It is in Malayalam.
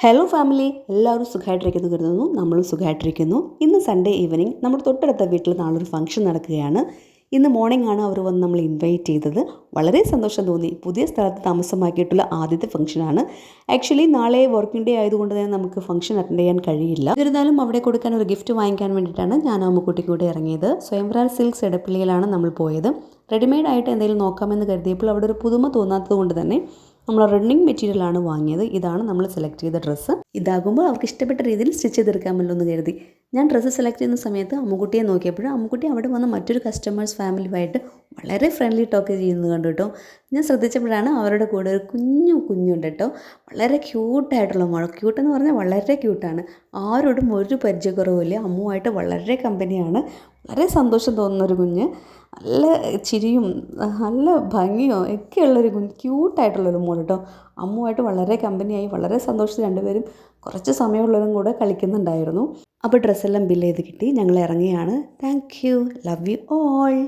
ഹലോ ഫാമിലി, എല്ലാവരും സുഖമായിട്ടിരിക്കുന്നു കരുതുന്നു. നമ്മളും സുഖമായിട്ടിരിക്കുന്നു. ഇന്ന് സൺഡേ ഈവനിങ് നമ്മുടെ തൊട്ടടുത്ത വീട്ടിൽ നാളൊരു ഫംഗ്ഷൻ നടക്കുകയാണ്. ഇന്ന് മോർണിംഗ് ആണ് അവർ വന്ന് നമ്മൾ ഇൻവൈറ്റ് ചെയ്തത്. വളരെ സന്തോഷം തോന്നി. പുതിയ സ്ഥലത്ത് താമസമാക്കിയിട്ടുള്ള ആദ്യത്തെ ഫംഗ്ഷനാണ്. ആക്ച്വലി നാളെ വർക്കിംഗ് ഡേ ആയതുകൊണ്ട് തന്നെ നമുക്ക് ഫംഗ്ഷൻ അറ്റൻഡ് ചെയ്യാൻ കഴിയില്ല. എന്നിരുന്നാലും അവിടെ കൊടുക്കാൻ ഒരു ഗിഫ്റ്റ് വാങ്ങിക്കാൻ വേണ്ടിയിട്ടാണ് ഞാൻ അമ്മുക്കുട്ടി കൂടെ ഇറങ്ങിയത്. സ്വയംവര സിൽക്സ് എടപ്പള്ളിയിലാണ് നമ്മൾ പോയത്. റെഡിമെയ്ഡ് ആയിട്ട് എന്തെങ്കിലും നോക്കാമെന്ന് കരുതിയപ്പോൾ അവിടെ ഒരു പുതുമ തോന്നാത്തത് കൊണ്ട് തന്നെ നമ്മൾ റണ്ണിങ് മെറ്റീരിയലാണ് വാങ്ങിയത്. ഇതാണ് നമ്മൾ സെലക്ട് ചെയ്ത ഡ്രസ്സ്. ഇതാകുമ്പോൾ അവർക്ക് ഇഷ്ടപ്പെട്ട രീതിയിൽ സ്റ്റിച്ച് ചെയ്തെടുക്കാമല്ലോ എന്ന് കരുതി ഞാൻ ഡ്രസ്സ് സെലക്ട് ചെയ്യുന്ന സമയത്ത് അമ്മുക്കുട്ടിയെ നോക്കിയപ്പോൾ അമ്മുക്കുട്ടി അവിടെ വന്ന് മറ്റൊരു കസ്റ്റമേഴ്സ് ഫാമിലിയുമായിട്ട് വളരെ ഫ്രണ്ട്ലി ടോക്ക് ചെയ്യുന്നത് കണ്ടു കേട്ടോ. ഞാൻ ശ്രദ്ധിച്ചപ്പോഴാണ് അവരുടെ കൂടെ ഒരു കുഞ്ഞുണ്ട് കേട്ടോ. വളരെ ക്യൂട്ടായിട്ടുള്ള മോൾ. ക്യൂട്ടെന്ന് പറഞ്ഞാൽ വളരെ ക്യൂട്ടാണ്. ആരോടും ഒരു പരിചയക്കുറവില്ല. അമ്മുവായിട്ട് വളരെ കമ്പനിയാണ്. വളരെ സന്തോഷം തോന്നുന്നൊരു കുഞ്ഞ്. നല്ല ചിരിയും നല്ല ഭംഗിയോ ഒക്കെയുള്ളൊരു കുഞ്ഞ്, ക്യൂട്ടായിട്ടുള്ളൊരു മോൾ കേട്ടോ. അമ്മുവായിട്ട് വളരെ കമ്പനിയായി, വളരെ സന്തോഷത്തിൽ രണ്ടുപേരും കുറച്ച് സമയമുള്ളവരും കൂടെ കളിക്കുന്നുണ്ടായിരുന്നു. അപ്പോൾ ഡ്രസ്സെല്ലാം ബില്ല് ചെയ്ത് കിട്ടി. ഞങ്ങൾ ഇറങ്ങിയാണ്. Thank you, love you all.